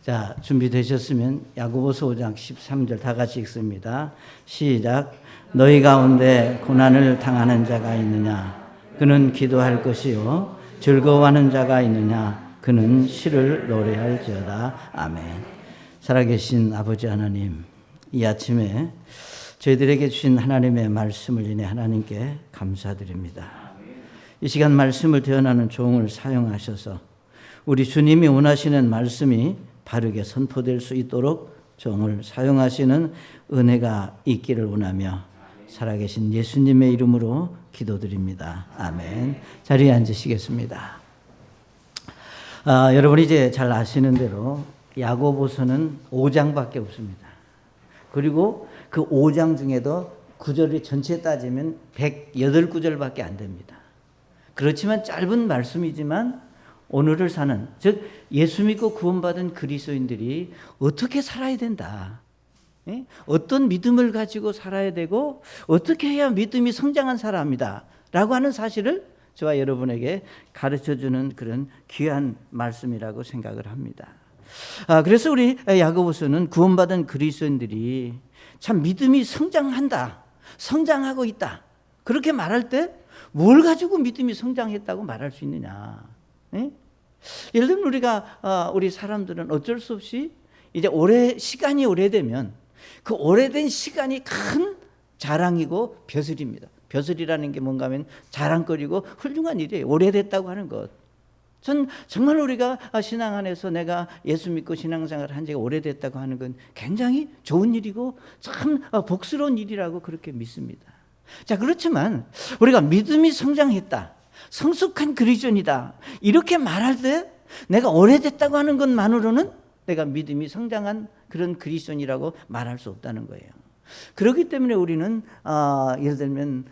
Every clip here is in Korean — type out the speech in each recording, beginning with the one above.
자, 준비되셨으면 야고보서 5장 13절 다 같이 읽습니다. 시작. 너희 가운데 고난을 당하는 자가 있느냐? 그는 기도할 것이요. 즐거워하는 자가 있느냐? 그는 시를 노래할지어다. 아멘. 살아계신 아버지 하나님, 이 아침에 저희들에게 주신 하나님의 말씀을 인해 하나님께 감사드립니다. 이 시간 말씀을 대언하는 종을 사용하셔서 우리 주님이 원하시는 말씀이 바르게 선포될 수 있도록 종을 사용하시는 은혜가 있기를 원하며 살아계신 예수님의 이름으로 기도드립니다. 아멘. 자리에 앉으시겠습니다. 여러분 이제 잘 아시는 대로 야고보서는 5장밖에 없습니다. 그리고 그 5장 중에도 구절이 전체 따지면 108구절밖에 안 됩니다. 그렇지만 짧은 말씀이지만 오늘을 사는, 즉 예수 믿고 구원받은 그리스도인들이 어떻게 살아야 된다, 어떤 믿음을 가지고 살아야 되고 어떻게 해야 믿음이 성장한 사람이다 라고 하는 사실을 저와 여러분에게 가르쳐주는 그런 귀한 말씀이라고 생각을 합니다. 그래서 우리 야고보서는 구원받은 그리스도인들이 참 믿음이 성장한다, 성장하고 있다, 그렇게 말할 때 뭘 가지고 믿음이 성장했다고 말할 수 있느냐? 예를 들면 우리 사람들은 어쩔 수 없이 이제 시간이 오래되면 그 오래된 시간이 큰 자랑이고 벼슬입니다. 벼슬이라는 게 뭔가 하면 자랑거리고 훌륭한 일이에요. 오래됐다고 하는 것. 전 정말 우리가 신앙 안에서 내가 예수 믿고 신앙생활을 한 지가 오래됐다고 하는 건 굉장히 좋은 일이고 참 복스러운 일이라고 그렇게 믿습니다. 자, 그렇지만 우리가 믿음이 성장했다, 성숙한 그리스도인이다 이렇게 말할 때 내가 오래됐다고 하는 것만으로는 내가 믿음이 성장한 그런 그리스도인이라고 말할 수 없다는 거예요. 그렇기 때문에 우리는 예를 들면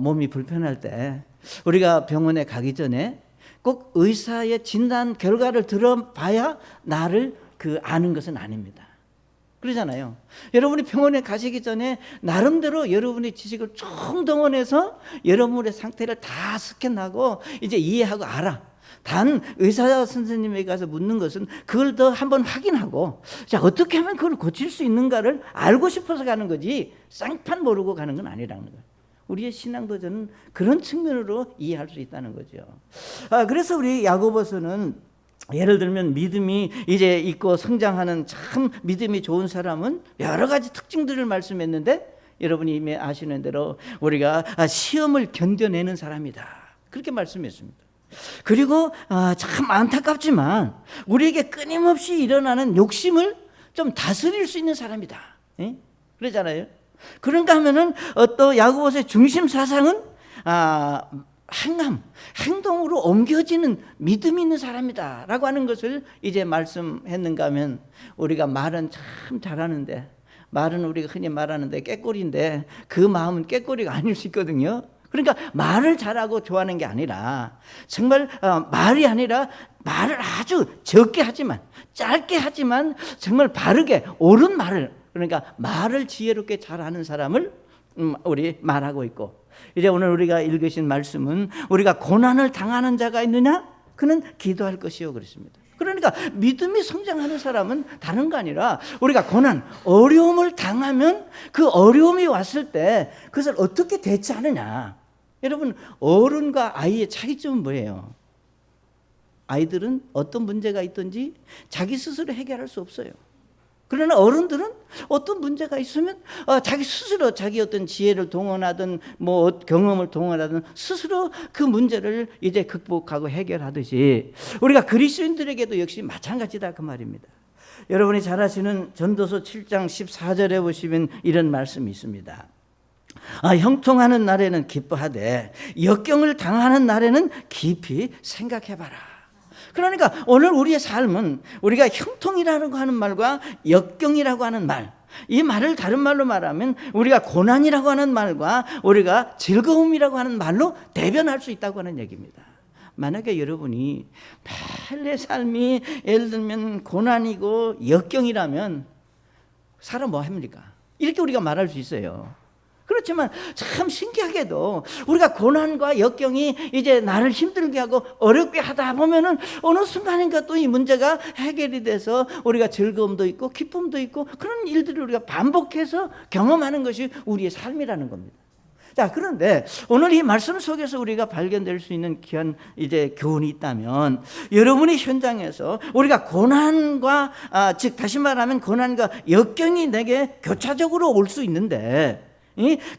몸이 불편할 때 우리가 병원에 가기 전에 꼭 의사의 진단 결과를 들어봐야 나를 아는 것은 아닙니다. 그러잖아요. 여러분이 병원에 가시기 전에 나름대로 여러분의 지식을 총동원해서 여러분의 상태를 다 스캔하고 이제 이해하고 알아. 단 의사 선생님에게 가서 묻는 것은 그걸 더 한번 확인하고, 자, 어떻게 하면 그걸 고칠 수 있는가를 알고 싶어서 가는 거지 쌍판 모르고 가는 건 아니라는 거예요. 우리의 신앙도 저는 그런 측면으로 이해할 수 있다는 거죠. 그래서 우리 야고보서는 예를 들면 믿음이 이제 있고 성장하는 참 믿음이 좋은 사람은 여러 가지 특징들을 말씀했는데, 여러분이 이미 아시는 대로 우리가 시험을 견뎌내는 사람이다 그렇게 말씀했습니다. 그리고 참 안타깝지만 우리에게 끊임없이 일어나는 욕심을 좀 다스릴 수 있는 사람이다, 그러잖아요. 그런가 하면은 또 야고보서의 중심 사상은 행동으로 옮겨지는 믿음이 있는 사람이다 라고 하는 것을 이제 말씀했는가 하면, 우리가 말은 참 잘하는데, 말은 우리가 흔히 말하는데 깨꼬리인데 그 마음은 깨꼬리가 아닐 수 있거든요. 그러니까 말을 잘하고 좋아하는 게 아니라 정말 말이 아니라 말을 아주 적게 하지만, 짧게 하지만 정말 바르게 옳은 말을, 그러니까 말을 지혜롭게 잘하는 사람을 우리 말하고 있고, 이제 오늘 우리가 읽으신 말씀은 우리가 고난을 당하는 자가 있느냐? 그는 기도할 것이요 그랬습니다. 그러니까 믿음이 성장하는 사람은 다른 거 아니라 우리가 고난, 어려움을 당하면 그 어려움이 왔을 때 그것을 어떻게 대처하느냐. 여러분, 어른과 아이의 차이점은 뭐예요? 아이들은 어떤 문제가 있든지 자기 스스로 해결할 수 없어요. 그러나 어른들은 어떤 문제가 있으면 자기 스스로 자기 어떤 지혜를 동원하든 뭐 경험을 동원하든 스스로 그 문제를 이제 극복하고 해결하듯이 우리가 그리스도인들에게도 역시 마찬가지다 그 말입니다. 여러분이 잘 아시는 전도서 7장 14절에 보시면 이런 말씀이 있습니다. 형통하는 날에는 기뻐하되 역경을 당하는 날에는 깊이 생각해봐라. 그러니까 오늘 우리의 삶은 우리가 형통이라고 하는 말과 역경이라고 하는 말, 이 말을 다른 말로 말하면 우리가 고난이라고 하는 말과 우리가 즐거움이라고 하는 말로 대변할 수 있다고 하는 얘기입니다. 만약에 여러분이 매일 내 삶이 예를 들면 고난이고 역경이라면 살아 뭐 합니까? 이렇게 우리가 말할 수 있어요. 그렇지만 참 신기하게도 우리가 고난과 역경이 이제 나를 힘들게 하고 어렵게 하다 보면은 어느 순간인가 또 이 문제가 해결이 돼서 우리가 즐거움도 있고 기쁨도 있고 그런 일들을 우리가 반복해서 경험하는 것이 우리의 삶이라는 겁니다. 자, 그런데 오늘 이 말씀 속에서 우리가 발견될 수 있는 귀한 이제 교훈이 있다면, 여러분의 현장에서 우리가 고난과 즉 다시 말하면 고난과 역경이 내게 교차적으로 올 수 있는데,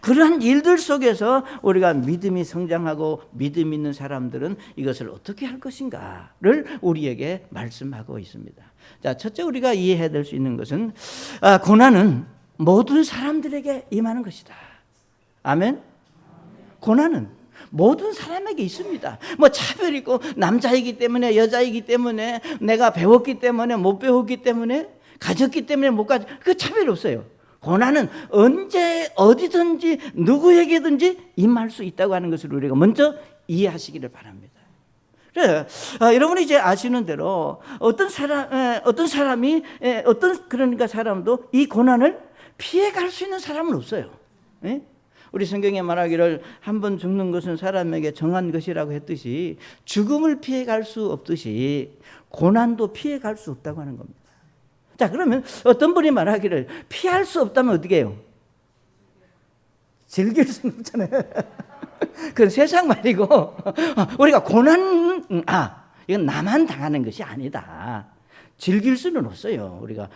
그러한 일들 속에서 우리가 믿음이 성장하고 믿음 있는 사람들은 이것을 어떻게 할 것인가를 우리에게 말씀하고 있습니다. 자, 첫째 우리가 이해해야 될 수 있는 것은 고난은 모든 사람들에게 임하는 것이다. 아멘. 고난은 모든 사람에게 있습니다. 뭐 차별이 있고 남자이기 때문에 여자이기 때문에 내가 배웠기 때문에 못 배웠기 때문에 가졌기 때문에 못 가졌, 그 차별이 없어요. 고난은 언제 어디든지 누구에게든지 임할 수 있다고 하는 것을 우리가 먼저 이해하시기를 바랍니다. 그래, 여러분이 이제 아시는 대로 어떤 사람이 그러니까 사람도 이 고난을 피해갈 수 있는 사람은 없어요. 우리 성경에 말하기를 한 번 죽는 것은 사람에게 정한 것이라고 했듯이 죽음을 피해갈 수 없듯이 고난도 피해갈 수 없다고 하는 겁니다. 자, 그러면 어떤 분이 말하기를 피할 수 없다면 어떻게 해요? 즐길 수는 없잖아요. 그건 세상 말이고, 우리가 고난, 이건 나만 당하는 것이 아니다. 즐길 수는 없어요. 우리가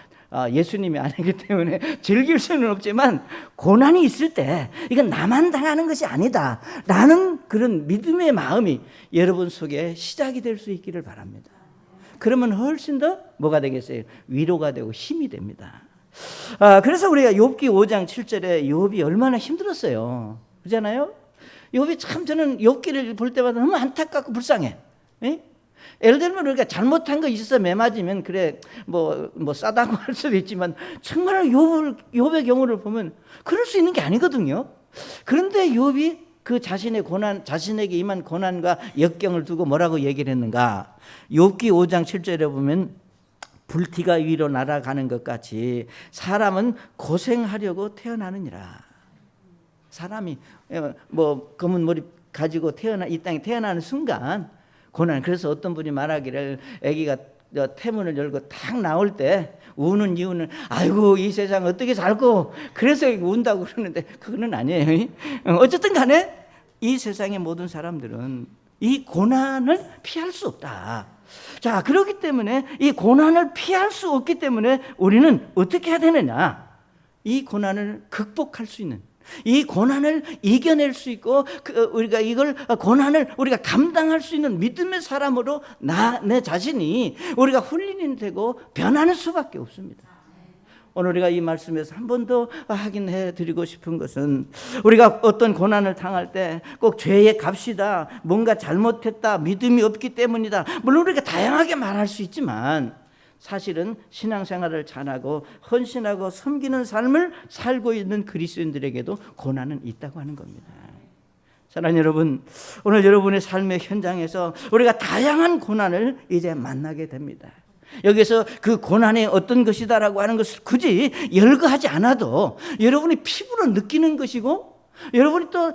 예수님이 아니기 때문에 즐길 수는 없지만 고난이 있을 때 이건 나만 당하는 것이 아니다 라는 그런 믿음의 마음이 여러분 속에 시작이 될 수 있기를 바랍니다. 그러면 훨씬 더 뭐가 되겠어요? 위로가 되고 힘이 됩니다. 그래서 우리가 욥기 5장 7절에 욥이 얼마나 힘들었어요. 그렇잖아요? 욥이 참, 저는 욥기를 볼 때마다 너무 안타깝고 불쌍해. 예를 들면 우리가 잘못한 거 있어서 매 맞으면 그래 뭐 싸다고 할 수도 있지만 정말 욥의 경우를 보면 그럴 수 있는 게 아니거든요. 그런데 욥이 그 자신에게 임한 고난과 역경을 두고 뭐라고 얘기를 했는가? 욥기 5장 7절에 보면 불티가 위로 날아가는 것 같이 사람은 고생하려고 태어나느니라. 사람이 뭐 검은 머리 가지고 이 땅에 태어나는 순간 고난. 그래서 어떤 분이 말하기를 아기가 태문을 열고 탁 나올 때 우는 이유는 아이고 이 세상 어떻게 살고 그래서 운다고 그러는데 그거는 아니에요. 어쨌든 간에 이 세상의 모든 사람들은 이 고난을 피할 수 없다. 자, 그렇기 때문에 이 고난을 피할 수 없기 때문에 우리는 어떻게 해야 되느냐? 이 고난을 극복할 수 있는, 이 고난을 이겨낼 수 있고 우리가 이걸 고난을 우리가 감당할 수 있는 믿음의 사람으로 내 자신이 우리가 훈련이 되고 변하는 수밖에 없습니다. 오늘 우리가 이 말씀에서 한 번 더 확인해 드리고 싶은 것은 우리가 어떤 고난을 당할 때 꼭 죄의 값이다, 뭔가 잘못했다, 믿음이 없기 때문이다, 물론 우리가 다양하게 말할 수 있지만 사실은 신앙생활을 잘하고 헌신하고 섬기는 삶을 살고 있는 그리스도인들에게도 고난은 있다고 하는 겁니다. 사랑하는 여러분, 오늘 여러분의 삶의 현장에서 우리가 다양한 고난을 이제 만나게 됩니다. 여기서 그 고난이 어떤 것이다라고 하는 것을 굳이 열거하지 않아도 여러분이 피부로 느끼는 것이고, 여러분이 또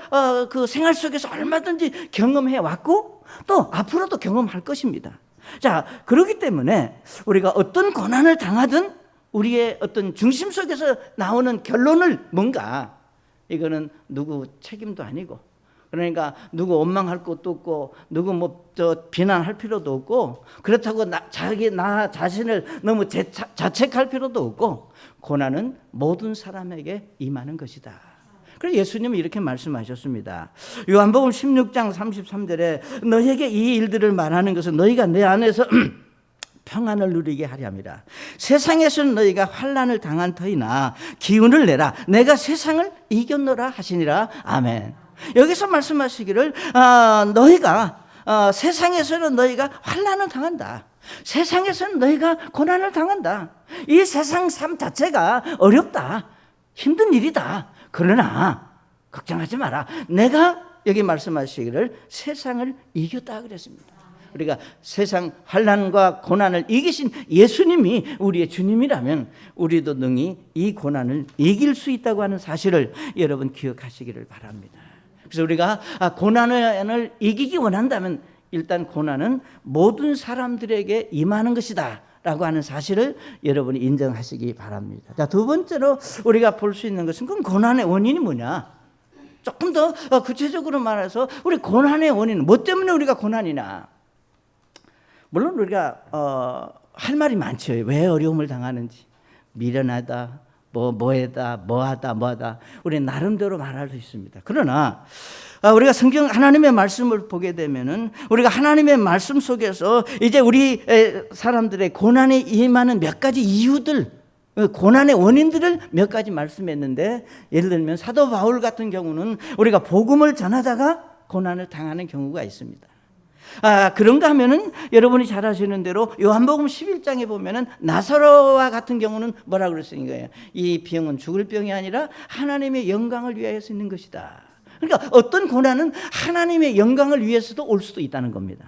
그 생활 속에서 얼마든지 경험해 왔고 또 앞으로도 경험할 것입니다. 자, 그렇기 때문에 우리가 어떤 고난을 당하든 우리의 어떤 중심 속에서 나오는 결론을 뭔가, 이거는 누구 책임도 아니고, 그러니까 누구 원망할 것도 없고 누구 비난할 필요도 없고, 그렇다고 나 자신을 너무 자책할 필요도 없고, 고난은 모든 사람에게 임하는 것이다. 그래서 예수님은 이렇게 말씀하셨습니다. 요한복음 16장 33절에 너희에게 이 일들을 말하는 것은 너희가 내 안에서 평안을 누리게 하려 함이라. 세상에서는 너희가 환난을 당한 터이나 기운을 내라. 내가 세상을 이겼노라 하시니라. 아멘. 여기서 말씀하시기를 너희가 세상에서는 너희가 환난을 당한다. 세상에서는 너희가 고난을 당한다. 이 세상 삶 자체가 어렵다, 힘든 일이다. 그러나 걱정하지 마라. 내가 여기 말씀하시기를 세상을 이겼다 그랬습니다. 우리가 세상 환난과 고난을 이기신 예수님이 우리의 주님이라면 우리도 능히 이 고난을 이길 수 있다고 하는 사실을 여러분 기억하시기를 바랍니다. 그래서 우리가 고난을 이기기 원한다면 일단 고난은 모든 사람들에게 임하는 것이다 라고 하는 사실을 여러분이 인정하시기 바랍니다. 자, 두 번째로 우리가 볼 수 있는 것은 그럼 고난의 원인이 뭐냐? 조금 더 구체적으로 말해서 우리 고난의 원인은 뭐 때문에 우리가 고난이나? 물론 우리가 할 말이 많죠. 왜 어려움을 당하는지. 미련하다, 뭐하다 우리 나름대로 말할 수 있습니다. 그러나 우리가 성경 하나님의 말씀을 보게 되면은 우리가 하나님의 말씀 속에서 이제 우리 사람들의 고난에 임하는 몇 가지 이유들, 고난의 원인들을 몇 가지 말씀했는데, 예를 들면 사도 바울 같은 경우는 우리가 복음을 전하다가 고난을 당하는 경우가 있습니다. 그런가 하면은 여러분이 잘 아시는 대로 요한복음 11장에 보면은 나사로와 같은 경우는 뭐라고 그랬으니 거예요? 이 병은 죽을 병이 아니라 하나님의 영광을 위하여 있는 것이다. 그러니까 어떤 고난은 하나님의 영광을 위해서도 올 수도 있다는 겁니다.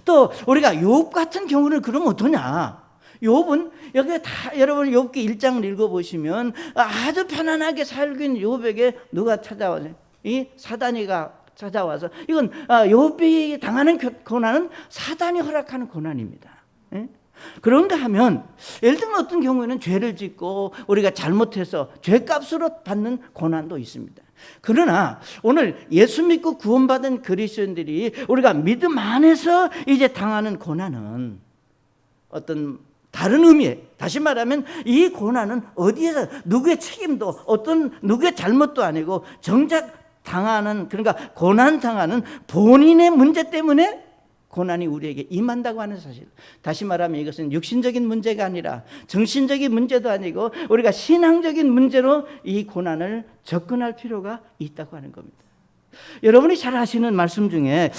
또 우리가 욥 같은 경우는 그럼 어떠냐? 욥은 여기 다 여러분 욥기 1장을 읽어보시면 아주 편안하게 살고 있는 욥에게 누가 찾아와서 이 사단이가 찾아와서 이건 욥이 당하는 고난은 사단이 허락하는 고난입니다. 그런가 하면 예를 들면 어떤 경우에는 죄를 짓고 우리가 잘못해서 죄값으로 받는 고난도 있습니다. 그러나 오늘 예수 믿고 구원받은 그리스도인들이 우리가 믿음 안에서 이제 당하는 고난은 어떤 다른 의미에, 다시 말하면 이 고난은 어디에서 누구의 책임도 어떤 누구의 잘못도 아니고 정작 당하는, 그러니까 고난 당하는 본인의 문제 때문에 고난이 우리에게 임한다고 하는 사실. 다시 말하면 이것은 육신적인 문제가 아니라 정신적인 문제도 아니고 우리가 신앙적인 문제로 이 고난을 접근할 필요가 있다고 하는 겁니다. 여러분이 잘 아시는 말씀 중에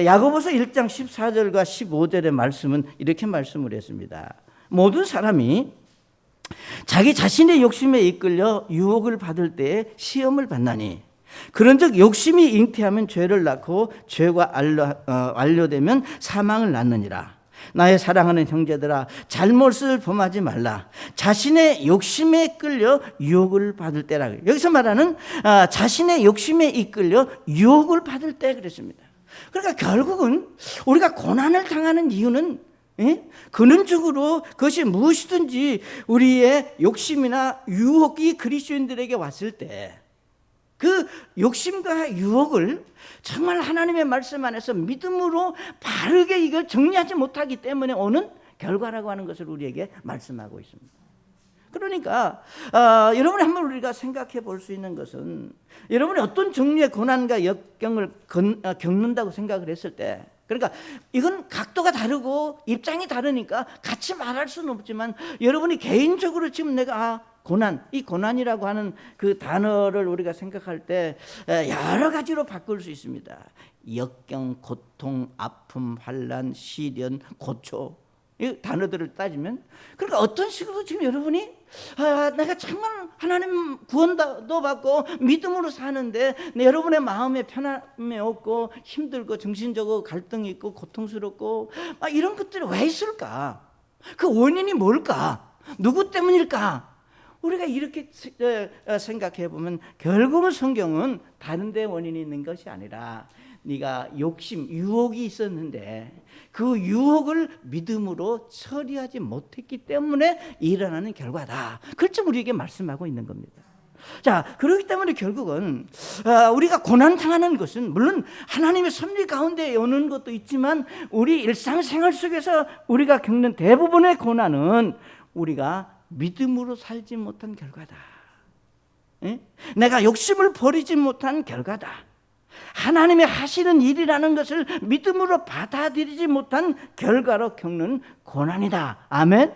야고보서 1장 14절과 15절의 말씀은 이렇게 말씀을 했습니다. 모든 사람이 자기 자신의 욕심에 이끌려 유혹을 받을 때에 시험을 받나니 그런즉 욕심이 잉태하면 죄를 낳고 죄가 완료되면 사망을 낳느니라. 나의 사랑하는 형제들아, 잘못을 범하지 말라. 자신의 욕심에 끌려 유혹을 받을 때라. 여기서 말하는 자신의 욕심에 이끌려 유혹을 받을 때 그랬습니다. 그러니까 결국은 우리가 고난을 당하는 이유는 근원적으로 그것이 무엇이든지 우리의 욕심이나 유혹이 그리스도인들에게 왔을 때 그 욕심과 유혹을 정말 하나님의 말씀 안에서 믿음으로 바르게 이걸 정리하지 못하기 때문에 오는 결과라고 하는 것을 우리에게 말씀하고 있습니다. 그러니까 여러분이 한번 우리가 생각해 볼 수 있는 것은 여러분이 어떤 종류의 고난과 역경을 겪는다고 생각을 했을 때, 그러니까 이건 각도가 다르고 입장이 다르니까 같이 말할 수는 없지만 여러분이 개인적으로 지금 내가 고난, 이 고난이라고 하는 그 단어를 우리가 생각할 때 여러 가지로 바꿀 수 있습니다. 역경, 고통, 아픔, 환난, 시련, 고초, 이 단어들을 따지면, 그러니까 어떤 식으로 지금 여러분이 내가 정말 하나님 구원도 받고 믿음으로 사는데 여러분의 마음에 편함이 없고 힘들고 정신적으로 갈등이 있고 고통스럽고 이런 것들이 왜 있을까? 그 원인이 뭘까? 누구 때문일까? 우리가 이렇게 생각해 보면 결국은 성경은 다른 데 원인이 있는 것이 아니라 네가 욕심, 유혹이 있었는데 그 유혹을 믿음으로 처리하지 못했기 때문에 일어나는 결과다. 그렇죠, 우리에게 말씀하고 있는 겁니다. 자, 그렇기 때문에 결국은 우리가 고난 당하는 것은 물론 하나님의 섭리 가운데 오는 것도 있지만 우리 일상생활 속에서 우리가 겪는 대부분의 고난은 우리가 믿음으로 살지 못한 결과다. 내가 욕심을 버리지 못한 결과다. 하나님의 하시는 일이라는 것을 믿음으로 받아들이지 못한 결과로 겪는 고난이다. 아멘.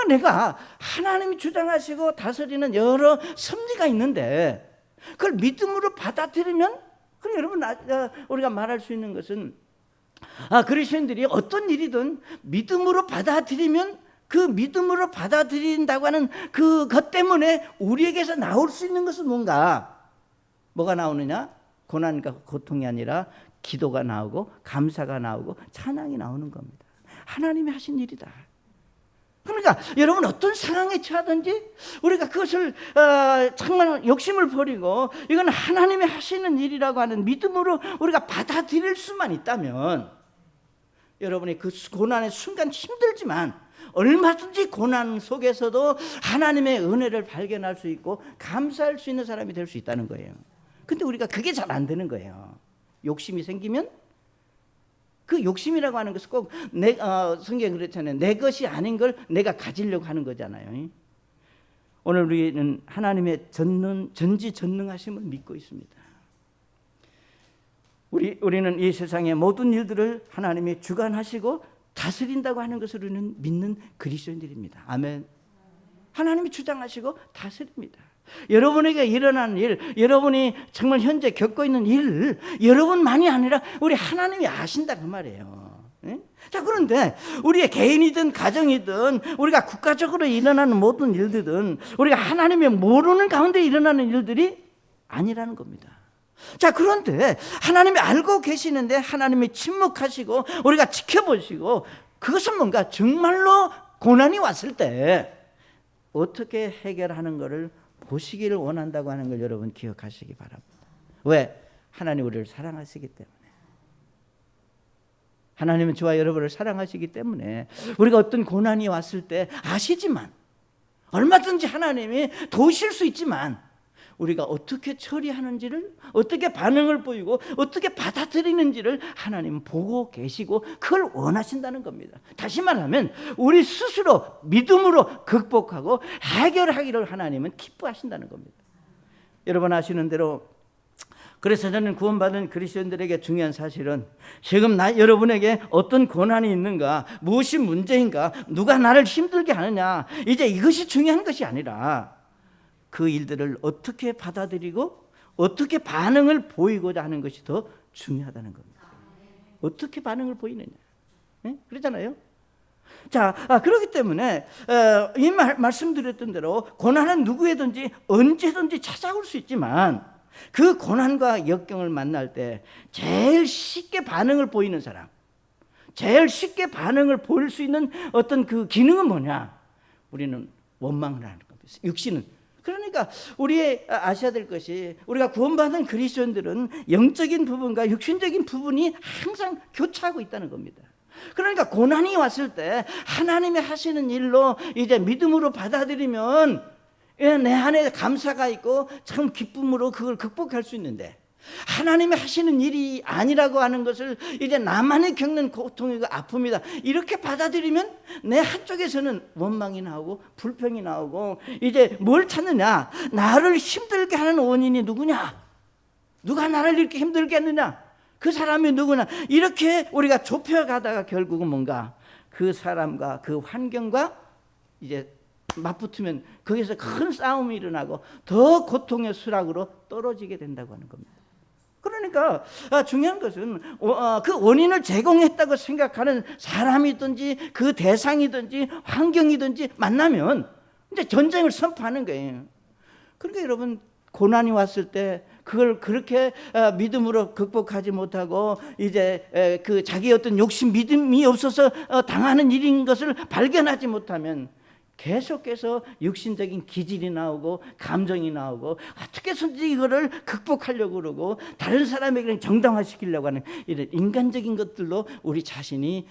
내가 하나님이 주장하시고 다스리는 여러 섭리가 있는데 그걸 믿음으로 받아들이면, 그럼 여러분 우리가 말할 수 있는 것은 그리스도인들이 어떤 일이든 믿음으로 받아들이면 그 믿음으로 받아들인다고 하는 그것 때문에 우리에게서 나올 수 있는 것은 뭐가 나오느냐? 고난과 고통이 아니라 기도가 나오고 감사가 나오고 찬양이 나오는 겁니다. 하나님이 하신 일이다. 그러니까 여러분 어떤 상황에 처하든지 우리가 그것을 정말 욕심을 버리고 이건 하나님이 하시는 일이라고 하는 믿음으로 우리가 받아들일 수만 있다면 여러분이 그 고난의 순간 힘들지만 얼마든지 고난 속에서도 하나님의 은혜를 발견할 수 있고 감사할 수 있는 사람이 될 수 있다는 거예요. 근데 우리가 그게 잘 안 되는 거예요. 욕심이 생기면 그 욕심이라고 하는 것은 꼭 성경에 그렇잖아요. 내 것이 아닌 걸 내가 가지려고 하는 거잖아요. 오늘 우리는 하나님의 전지전능하심을 믿고 있습니다. 우리는 이 세상의 모든 일들을 하나님이 주관하시고 다스린다고 하는 것을 우리는 믿는 그리스도인들입니다. 아멘. 하나님이 주장하시고 다스립니다. 여러분에게 일어나는 일, 여러분이 정말 현재 겪고 있는 일, 여러분만이 아니라 우리 하나님이 아신다 그 말이에요. 자, 그런데 우리의 개인이든 가정이든 우리가 국가적으로 일어나는 모든 일들은 우리가 하나님의 모르는 가운데 일어나는 일들이 아니라는 겁니다. 자, 그런데 하나님이 알고 계시는데 하나님이 침묵하시고 우리가 지켜보시고 그것은 뭔가 정말로 고난이 왔을 때 어떻게 해결하는 것을 보시기를 원한다고 하는 걸 여러분 기억하시기 바랍니다. 왜? 하나님 우리를 사랑하시기 때문에. 하나님은 저와 여러분을 사랑하시기 때문에 우리가 어떤 고난이 왔을 때 아시지만 얼마든지 하나님이 도우실 수 있지만 우리가 어떻게 처리하는지를, 어떻게 반응을 보이고 어떻게 받아들이는지를 하나님은 보고 계시고 그걸 원하신다는 겁니다. 다시 말하면 우리 스스로 믿음으로 극복하고 해결하기를 하나님은 기뻐하신다는 겁니다. 여러분 아시는 대로 그래서 저는 구원받은 그리스도인들에게 중요한 사실은 지금 여러분에게 어떤 고난이 있는가, 무엇이 문제인가, 누가 나를 힘들게 하느냐, 이제 이것이 중요한 것이 아니라 그 일들을 어떻게 받아들이고 어떻게 반응을 보이고자 하는 것이 더 중요하다는 겁니다. 어떻게 반응을 보이느냐. 그렇잖아요. 자, 그렇기 때문에 이 말씀드렸던 대로 고난은 누구에든지 언제든지 찾아올 수 있지만 그 고난과 역경을 만날 때 제일 쉽게 반응을 보이는 사람, 제일 쉽게 반응을 보일 수 있는 어떤 그 기능은 뭐냐? 우리는 원망을 하는 겁니다. 육신은. 그러니까 우리 아셔야 될 것이 우리가 구원받은 그리스도인들은 영적인 부분과 육신적인 부분이 항상 교차하고 있다는 겁니다. 그러니까 고난이 왔을 때 하나님이 하시는 일로 이제 믿음으로 받아들이면 내 안에 감사가 있고 참 기쁨으로 그걸 극복할 수 있는데 하나님이 하시는 일이 아니라고 하는 것을 이제 나만이 겪는 고통이고 아픔이다 이렇게 받아들이면 내 한쪽에서는 원망이 나오고 불평이 나오고 이제 뭘 찾느냐? 나를 힘들게 하는 원인이 누구냐? 누가 나를 이렇게 힘들게 했느냐? 그 사람이 누구냐? 이렇게 우리가 좁혀가다가 결국은 뭔가 그 사람과 그 환경과 이제 맞붙으면 거기서 큰 싸움이 일어나고 더 고통의 수락으로 떨어지게 된다고 하는 겁니다. 그러니까 중요한 것은 그 원인을 제공했다고 생각하는 사람이든지 그 대상이든지 환경이든지 만나면 이제 전쟁을 선포하는 거예요. 그러니까 여러분 고난이 왔을 때 그걸 그렇게 믿음으로 극복하지 못하고 이제 그 자기 어떤 욕심 믿음이 없어서 당하는 일인 것을 발견하지 못하면 계속해서 육신적인 기질이 나오고 감정이 나오고 어떻게 해서든지 이거를 극복하려고 그러고 다른 사람에게 정당화시키려고 하는 이런 인간적인 것들로 우리 자신이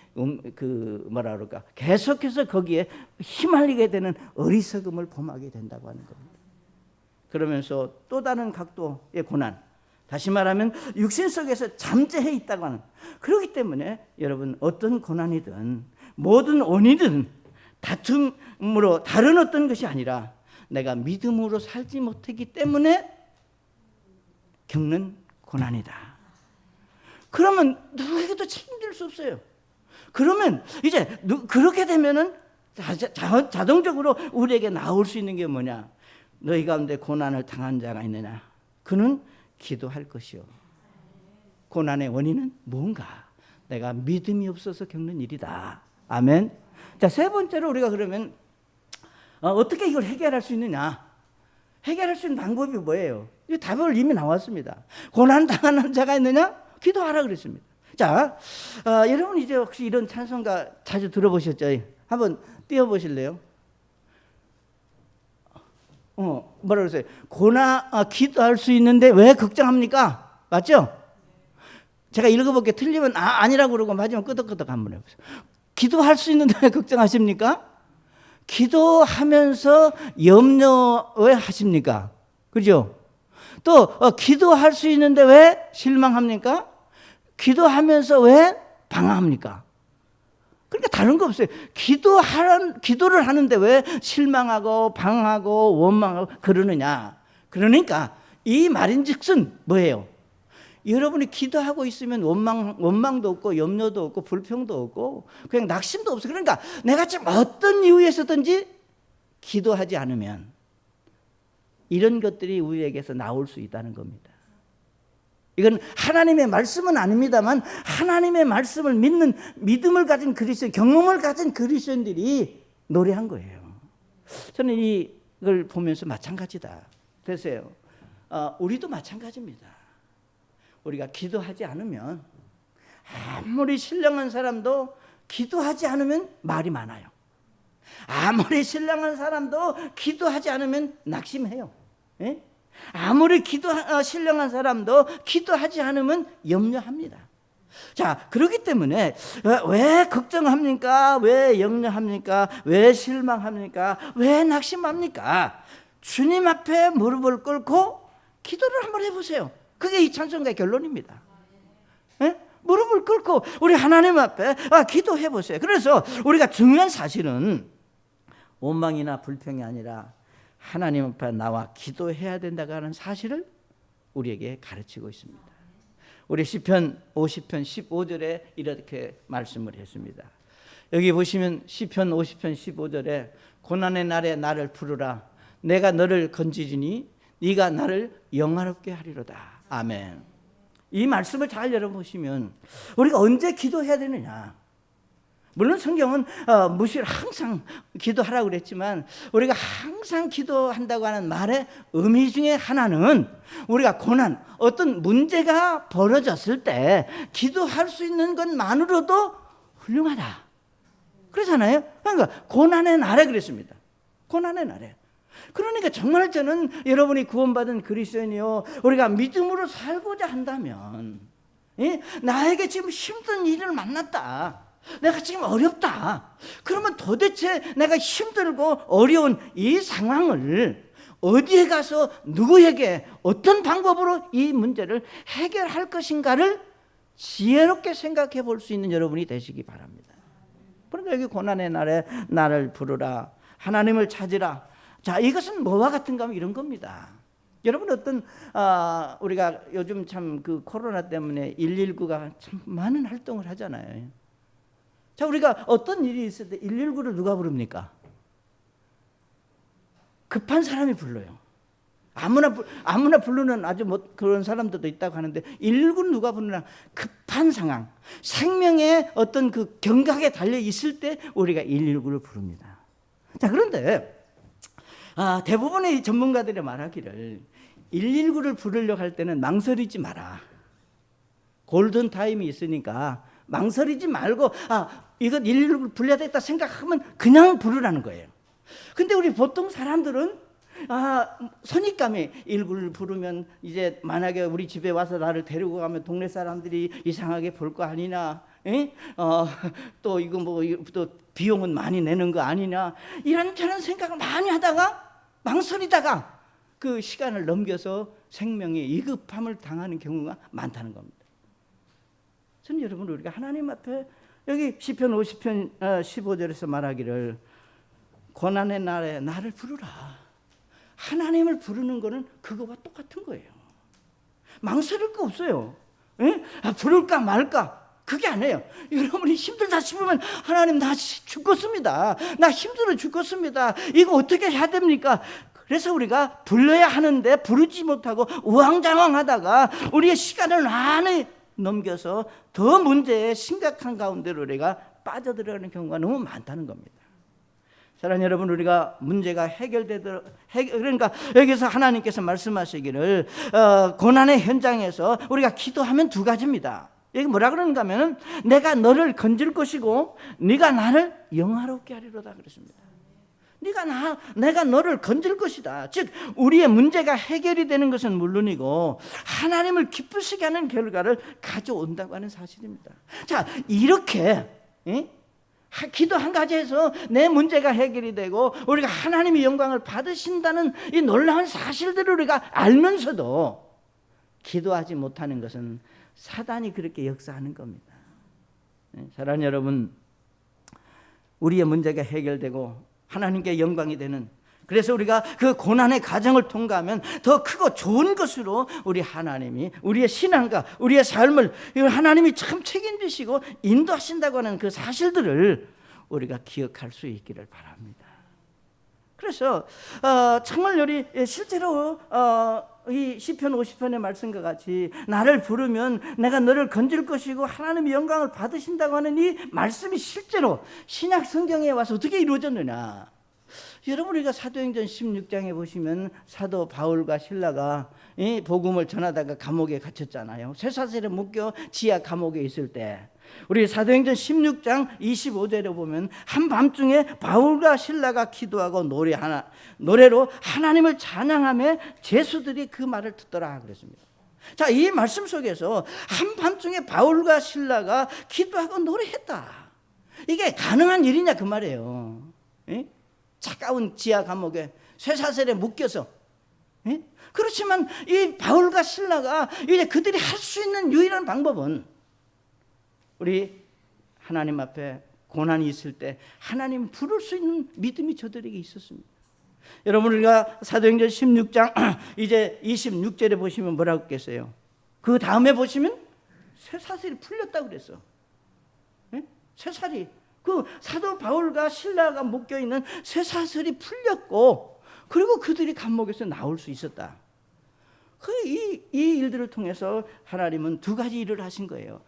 계속해서 거기에 휘말리게 되는 어리석음을 범하게 된다고 하는 겁니다. 그러면서 또 다른 각도의 고난, 다시 말하면 육신 속에서 잠재해 있다고 하는, 그렇기 때문에 여러분 어떤 고난이든 모든 원인이든 다툼으로 다른 어떤 것이 아니라 내가 믿음으로 살지 못했기 때문에 겪는 고난이다. 그러면 누구에게도 책임질 수 없어요. 그러면 이제 그렇게 되면은 자동적으로 우리에게 나올 수 있는 게 뭐냐? 너희 가운데 고난을 당한 자가 있느냐? 그는 기도할 것이요. 고난의 원인은 뭔가? 내가 믿음이 없어서 겪는 일이다. 아멘. 자, 세 번째로 우리가 그러면 어떻게 이걸 해결할 수 있느냐? 해결할 수 있는 방법이 뭐예요? 이 답을 이미 나왔습니다. 고난 당하는 자가 있느냐? 기도하라 그랬습니다. 자, 여러분 이제 혹시 이런 찬송가 자주 들어보셨죠? 한번 띄워보실래요? 뭐라 그랬어요? 기도할 수 있는데 왜 걱정합니까? 맞죠? 제가 읽어볼게. 틀리면 아니라고 그러고 맞으면 끄덕끄덕 한번 해보세요. 기도할 수 있는데 왜 걱정하십니까? 기도하면서 염려 왜 하십니까? 그죠? 또 기도할 수 있는데 왜 실망합니까? 기도하면서 왜 방황합니까? 그러니까 다른 거 없어요. 기도를 하는데 왜 실망하고 방황하고 원망하고 그러느냐? 그러니까 이 말인즉슨 뭐예요? 여러분이 기도하고 있으면 원망도 없고 염려도 없고 불평도 없고 그냥 낙심도 없어요. 그러니까 내가 지금 어떤 이유에서든지 기도하지 않으면 이런 것들이 우리에게서 나올 수 있다는 겁니다. 이건 하나님의 말씀은 아닙니다만 하나님의 말씀을 믿는 믿음을 가진 그리스도인, 경험을 가진 그리스도인들이 노래한 거예요. 저는 이걸 보면서 마찬가지다. 됐어요. 우리도 마찬가지입니다. 우리가 기도하지 않으면 아무리 신령한 사람도 기도하지 않으면 말이 많아요. 아무리 신령한 사람도 기도하지 않으면 낙심해요. 예? 아무리 신령한 사람도 기도하지 않으면 염려합니다. 자, 그렇기 때문에 왜 걱정합니까? 왜 염려합니까? 왜 실망합니까? 왜 낙심합니까? 주님 앞에 무릎을 꿇고 기도를 한번 해보세요. 그게 이 찬송가의 결론입니다. 예? 무릎을 꿇고 우리 하나님 앞에 기도해 보세요. 그래서 우리가 중요한 사실은 원망이나 불평이 아니라 하나님 앞에 나와 기도해야 된다고 하는 사실을 우리에게 가르치고 있습니다. 우리 시편 50편 15절에 이렇게 말씀을 했습니다. 여기 보시면 시편 50편 15절에 고난의 날에 나를 부르라. 내가 너를 건지리니 네가 나를 영화롭게 하리로다. 아멘. 이 말씀을 잘 열어보시면 우리가 언제 기도해야 되느냐. 물론 성경은 무실 항상 기도하라고 그랬지만 우리가 항상 기도한다고 하는 말의 의미 중에 하나는 우리가 고난, 어떤 문제가 벌어졌을 때 기도할 수 있는 것만으로도 훌륭하다. 그러잖아요. 그러니까 고난의 날에 그랬습니다. 고난의 날에. 그러니까 정말 저는 여러분이 구원받은 그리스도인이요, 우리가 믿음으로 살고자 한다면 나에게 지금 힘든 일을 만났다, 내가 지금 어렵다, 그러면 도대체 내가 힘들고 어려운 이 상황을 어디에 가서 누구에게 어떤 방법으로 이 문제를 해결할 것인가를 지혜롭게 생각해 볼 수 있는 여러분이 되시기 바랍니다. 그런데 여기 고난의 날에 나를 부르라, 하나님을 찾으라. 자, 이것은 뭐와 같은가 하면 이런 겁니다. 여러분 우리가 요즘 참 그 코로나 때문에 119가 참 많은 활동을 하잖아요. 자, 우리가 어떤 일이 있을 때 119를 누가 부릅니까? 급한 사람이 불러요. 아무나 부르는 아주 그런 사람들도 있다고 하는데 119는 누가 부르나? 급한 상황, 생명의 어떤 그 경각에 달려 있을 때 우리가 119를 부릅니다. 자, 그런데 대부분의 전문가들이 말하기를 119를 부르려고 할 때는 망설이지 마라. 골든 타임이 있으니까 망설이지 말고 이거 119를 불러야 되겠다 생각하면 그냥 부르라는 거예요. 근데 우리 보통 사람들은 선입감이 119를 부르면 이제 만약에 우리 집에 와서 나를 데리고 가면 동네 사람들이 이상하게 볼 거 아니냐, 또 이거 또 비용은 많이 내는 거 아니냐, 이런저런 생각을 많이 하다가 망설이다가 그 시간을 넘겨서 생명의 위급함을 당하는 경우가 많다는 겁니다. 저는 여러분, 우리가 하나님 앞에 여기 시편 50편 15절에서 말하기를 고난의 날에 나를 부르라. 하나님을 부르는 거는 그거와 똑같은 거예요. 망설일 거 없어요. 부를까 말까 그게 아니에요. 여러분이 힘들다 싶으면 하나님, 나 죽겠습니다, 나 힘들어 죽겠습니다, 이거 어떻게 해야 됩니까? 그래서 우리가 불러야 하는데 부르지 못하고 우왕좌왕하다가 우리의 시간을 많이 넘겨서 더 문제의 심각한 가운데로 우리가 빠져들어가는 경우가 너무 많다는 겁니다. 사랑하는 여러분, 우리가 문제가 해결되도록 그러니까 여기서 하나님께서 말씀하시기를 고난의 현장에서 우리가 기도하면 두 가지입니다. 여기 뭐라 그러는가 하면 내가 너를 건질 것이고 네가 나를 영화롭게 하리로다 그랬습니다. 내가 너를 건질 것이다. 즉 우리의 문제가 해결이 되는 것은 물론이고 하나님을 기쁘시게 하는 결과를 가져온다고 하는 사실입니다. 자, 이렇게 기도 한 가지에서 내 문제가 해결이 되고 우리가 하나님의 영광을 받으신다는 이 놀라운 사실들을 우리가 알면서도 기도하지 못하는 것은 사단이 그렇게 역사하는 겁니다. 사랑하는 여러분, 우리의 문제가 해결되고 하나님께 영광이 되는, 그래서 우리가 그 고난의 과정을 통과하면 더 크고 좋은 것으로 우리 하나님이 우리의 신앙과 우리의 삶을 하나님이 참 책임지시고 인도하신다고 하는 그 사실들을 우리가 기억할 수 있기를 바랍니다. 그래서 정말 우리 실제로 이 시편 50편의 말씀과 같이 나를 부르면 내가 너를 건질 것이고 하나님의 영광을 받으신다고 하는 이 말씀이 실제로 신약 성경에 와서 어떻게 이루어졌느냐. 여러분, 우리가 사도행전 16장에 보시면 사도 바울과 실라가 이 복음을 전하다가 감옥에 gat혔잖아요. 쇠사슬에 묶여 지하 감옥에 있을 때 우리 사도행전 16장 25절에 보면 한밤중에 바울과 실라가 기도하고 노래로 하나님을 찬양하며 제수들이 그 말을 듣더라 그랬습니다. 자, 이 말씀 속에서 한밤중에 바울과 실라가 기도하고 노래했다. 이게 가능한 일이냐 그 말이에요. 차가운 지하 감옥에 쇠사슬에 묶여서. 그렇지만 이 바울과 실라가 이제 그들이 할 수 있는 유일한 방법은 우리 하나님 앞에 고난이 있을 때 하나님 부를 수 있는 믿음이 저들에게 있었습니다. 여러분, 우리가 사도행전 16장 이제 26절에 보시면 뭐라고 했겠어요? 그 다음에 보시면 쇠사슬이 풀렸다고 그랬어. 쇠사슬이, 그 사도 바울과 실라가 묶여 있는 쇠사슬이 풀렸고, 그리고 그들이 감옥에서 나올 수 있었다. 이 일들을 통해서 하나님은 두 가지 일을 하신 거예요.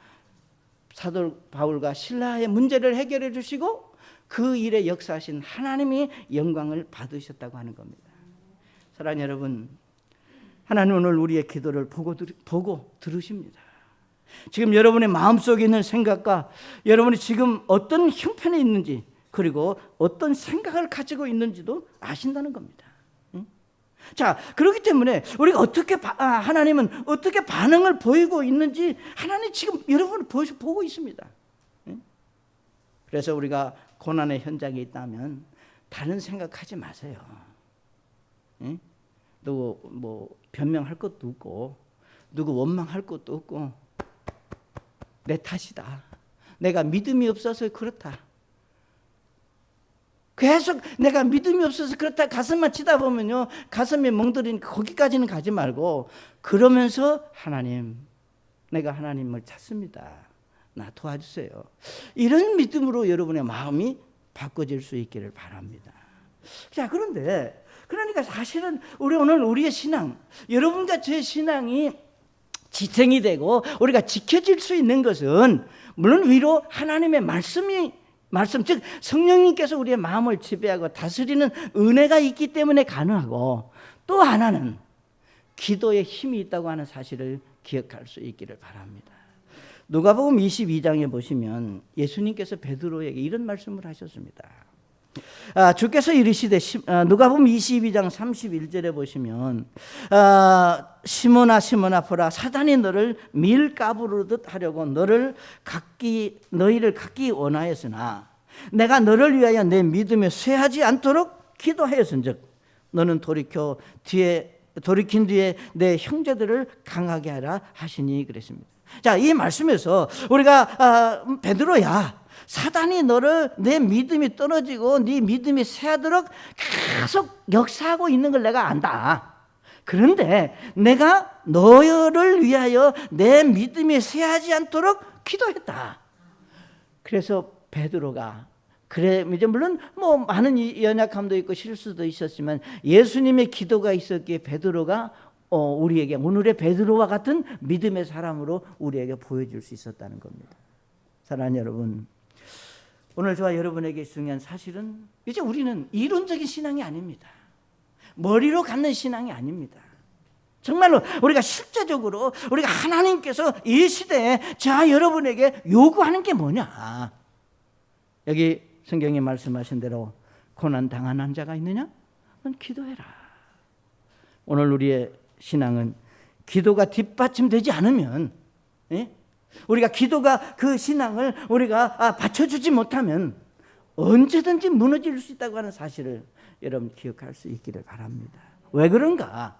사도 바울과 실라의 문제를 해결해 주시고 그 일에 역사하신 하나님이 영광을 받으셨다고 하는 겁니다. 사랑하는 여러분, 하나님 오늘 우리의 기도를 보고 들으십니다. 지금 여러분의 마음속에 있는 생각과 여러분이 지금 어떤 형편에 있는지, 그리고 어떤 생각을 가지고 있는지도 아신다는 겁니다. 자, 그렇기 때문에 우리가 하나님은 어떻게 반응을 보이고 있는지 하나님 지금 여러분을 보고 있습니다. 그래서 우리가 고난의 현장에 있다면 다른 생각하지 마세요. 누구 뭐 변명할 것도 없고 누구 원망할 것도 없고 내 탓이다. 내가 믿음이 없어서 그렇다. 계속 내가 믿음이 없어서 그렇다 가슴만 치다 보면요, 가슴이 멍들이니까 거기까지는 가지 말고 그러면서 하나님, 내가 하나님을 찾습니다. 나 도와주세요. 이런 믿음으로 여러분의 마음이 바꿔질 수 있기를 바랍니다. 자, 그러니까 사실은 오늘 우리의 신앙, 여러분과 제 신앙이 지탱이 되고 우리가 지켜질 수 있는 것은 물론 위로 하나님의 말씀, 즉 성령님께서 우리의 마음을 지배하고 다스리는 은혜가 있기 때문에 가능하고, 또 하나는 기도에 힘이 있다고 하는 사실을 기억할 수 있기를 바랍니다. 누가복음 22장에 보시면 예수님께서 베드로에게 이런 말씀을 하셨습니다. 주께서 이르시되, 누가복음 22장 31절에 보시면 시몬아 시몬아 보라, 사단이 너를 밀가부르듯 하려고 너희를 갖기 원하였으나 내가 너를 위하여 내 믿음에 쇠하지 않도록 기도하였은즉 너는 돌이킨 뒤에 내 형제들을 강하게 하라 하시니 그랬습니다. 자, 이 말씀에서 우리가 베드로야, 사단이 너를 내 믿음이 떨어지고 네 믿음이 쇠하도록 계속 역사하고 있는 걸 내가 안다. 그런데 내가 너를 위하여 내 믿음이 쇠하지 않도록 기도했다. 그래서 베드로가, 그래 이제 물론 뭐 많은 연약함도 있고 실수도 있었지만 예수님의 기도가 있었기에 베드로가 우리에게 오늘의 베드로와 같은 믿음의 사람으로 우리에게 보여줄 수 있었다는 겁니다. 사랑하는 여러분, 오늘 저와 여러분에게 중요한 사실은 이제 우리는 이론적인 신앙이 아닙니다. 머리로 갖는 신앙이 아닙니다. 정말로 우리가 실제적으로 우리가 하나님께서 이 시대에 저와 여러분에게 요구하는 게 뭐냐? 여기 성경에 말씀하신 대로 고난 당한 자가 있느냐? 넌 기도해라. 오늘 우리의 신앙은 기도가 뒷받침되지 않으면, 우리가 기도가 그 신앙을 우리가 받쳐주지 못하면 언제든지 무너질 수 있다고 하는 사실을 여러분 기억할 수 있기를 바랍니다. 왜 그런가?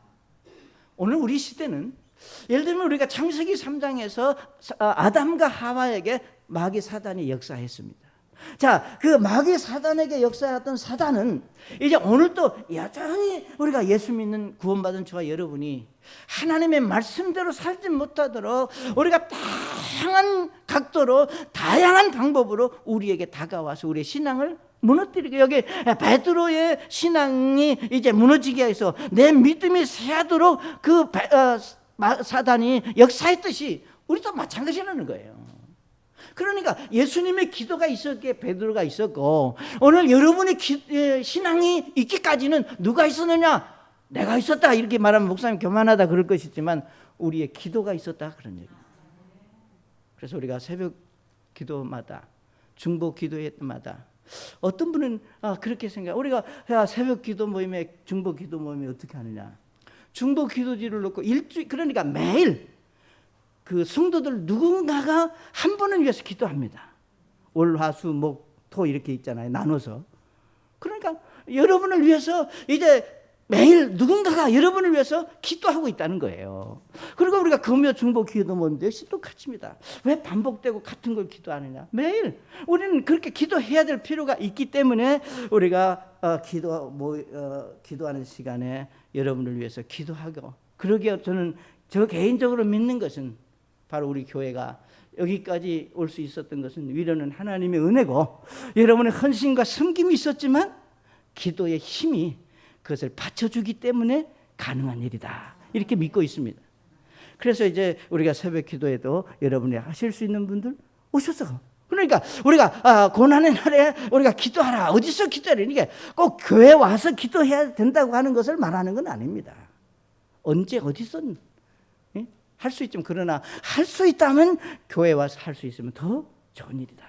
오늘 우리 시대는 예를 들면 우리가 창세기 3장에서 아담과 하와에게 마귀 사단이 역사했습니다. 자, 그 마귀 사단에게 역사했던 사단은 이제 오늘도 여전히 우리가 예수 믿는 구원받은 저와 여러분이 하나님의 말씀대로 살지 못하도록 우리가 다양한 각도로 다양한 방법으로 우리에게 다가와서 우리의 신앙을 무너뜨리게, 여기 베드로의 신앙이 이제 무너지게 해서 내 믿음이 쇠하도록 그 사단이 역사했듯이 우리도 마찬가지라는 거예요. 그러니까 예수님의 기도가 있었기에 베드로가 있었고, 오늘 여러분의 신앙이 있기까지는 누가 있었느냐? 내가 있었다 이렇게 말하면 목사님 교만하다 그럴 것이지만 우리의 기도가 있었다 그런 얘기예요. 그래서 우리가 새벽 기도마다, 중보 기도마다 어떤 분은 그렇게 생각해요. 우리가 새벽 기도 모임에, 중보 기도 모임에 어떻게 하느냐? 중보 기도지를 놓고 그러니까 매일 그 성도들 누군가가 한 분을 위해서 기도합니다. 월, 화, 수, 목, 토 이렇게 있잖아요. 나눠서. 그러니까 여러분을 위해서 이제 매일 누군가가 여러분을 위해서 기도하고 있다는 거예요. 그리고 우리가 금요 중보 기도 모임 역시 똑같습니다. 왜 반복되고 같은 걸 기도하느냐? 매일 우리는 그렇게 기도해야 될 필요가 있기 때문에 우리가 기도하는 시간에 여러분을 위해서 기도하고, 그러게 저는 저 개인적으로 믿는 것은 바로 우리 교회가 여기까지 올 수 있었던 것은 위로는 하나님의 은혜고, 여러분의 헌신과 섬김이 있었지만 기도의 힘이 그것을 받쳐주기 때문에 가능한 일이다, 이렇게 믿고 있습니다. 그래서 이제 우리가 새벽 기도에도 여러분이 하실 수 있는 분들 오셔서, 그러니까 우리가 고난의 날에 우리가 기도하라, 어디서 기도하라, 이게 꼭 교회 와서 기도해야 된다고 하는 것을 말하는 건 아닙니다. 언제 어디서든 할 수 있지만, 그러나 할 수 있다면 교회 와서 할 수 있으면 더 좋은 일이다.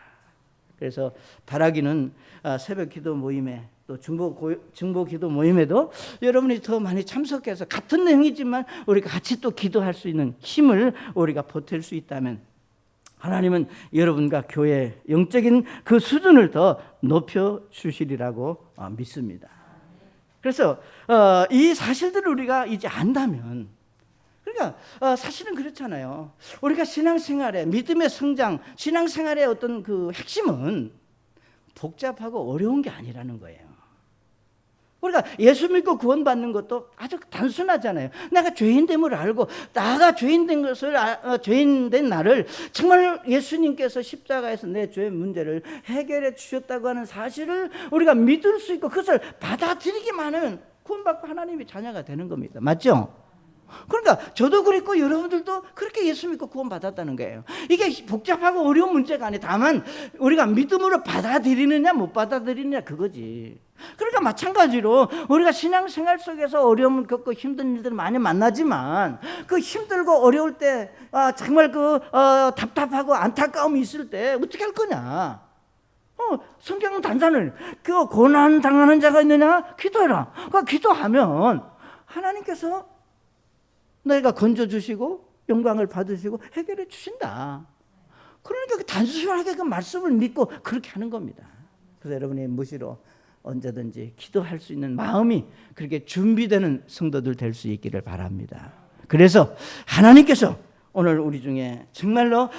그래서 바라기는 새벽 기도 모임에 또 중보 기도 모임에도 여러분이 더 많이 참석해서 같은 내용이지만 우리가 같이 또 기도할 수 있는 힘을 우리가 보탤 수 있다면 하나님은 여러분과 교회의 영적인 그 수준을 더 높여 주시리라고 믿습니다. 그래서 이 사실들을 우리가 이제 안다면, 그러니까 사실은 그렇잖아요. 우리가 신앙생활의 믿음의 성장, 신앙생활의 어떤 그 핵심은 복잡하고 어려운 게 아니라는 거예요. 우리가 예수 믿고 구원받는 것도 아주 단순하잖아요. 내가 죄인됨을 알고, 나가 죄인된 것을 죄인된 나를 정말 예수님께서 십자가에서 내 죄의 문제를 해결해 주셨다고 하는 사실을 우리가 믿을 수 있고 그것을 받아들이기만 하면 구원받고 하나님의 자녀가 되는 겁니다. 맞죠? 그러니까 저도 그랬고 여러분들도 그렇게 예수 믿고 구원받았다는 거예요. 이게 복잡하고 어려운 문제가 아니에요. 다만 우리가 믿음으로 받아들이느냐 못 받아들이느냐 그거지. 그러니까 마찬가지로 우리가 신앙생활 속에서 어려움을 겪고 힘든 일들을 많이 만나지만 그 힘들고 어려울 때 정말 그 답답하고 안타까움이 있을 때 어떻게 할 거냐? 성경은 단단을 그 고난 당하는 자가 있느냐? 기도해라. 그 기도하면 하나님께서 너희가 건져주시고 영광을 받으시고 해결해 주신다. 그러니까 그 단순하게 그 말씀을 믿고 그렇게 하는 겁니다. 그래서 여러분이 무시로 언제든지 기도할 수 있는 마음이 그렇게 준비되는 성도들 될 수 있기를 바랍니다. 그래서 하나님께서 오늘 우리 중에 정말로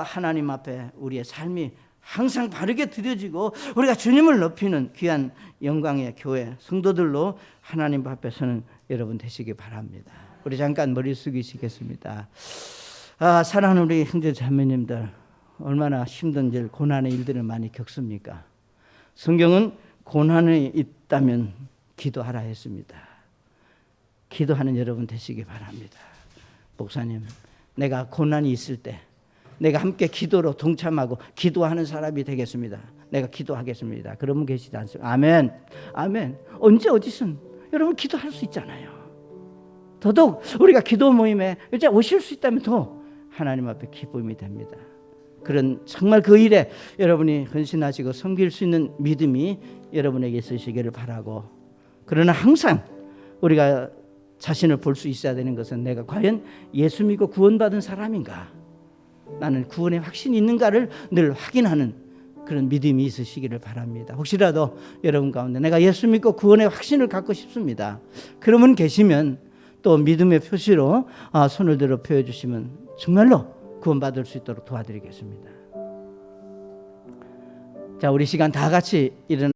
하나님 앞에 우리의 삶이 항상 바르게 드려지고 우리가 주님을 높이는 귀한 영광의 교회 성도들로 하나님 앞에 서는 여러분 되시기 바랍니다. 우리 잠깐 머리 숙이시겠습니다. 사랑하는 우리 형제 자매님들, 얼마나 힘든 일, 고난의 일들을 많이 겪습니까? 성경은 고난이 있다면 기도하라 했습니다. 기도하는 여러분 되시기 바랍니다. 목사님, 내가 고난이 있을 때 내가 함께 기도로 동참하고 기도하는 사람이 되겠습니다. 내가 기도하겠습니다. 그런 분 계시지 않습니까? 아멘. 아멘. 언제 어디선 여러분 기도할 수 있잖아요. 더더욱 우리가 기도 모임에 이제 오실 수 있다면 더 하나님 앞에 기쁨이 됩니다. 그런 정말 그 일에 여러분이 헌신하시고 섬길 수 있는 믿음이 여러분에게 있으시기를 바라고, 그러나 항상 우리가 자신을 볼 수 있어야 되는 것은 내가 과연 예수 믿고 구원받은 사람인가, 나는 구원의 확신이 있는가를 늘 확인하는 그런 믿음이 있으시기를 바랍니다. 혹시라도 여러분 가운데 내가 예수 믿고 구원의 확신을 갖고 싶습니다. 그러면 계시면 또 믿음의 표시로 손을 들어 보여주시면 정말로 구원받을 수 있도록 도와드리겠습니다. 자, 우리 시간 다 같이 일어나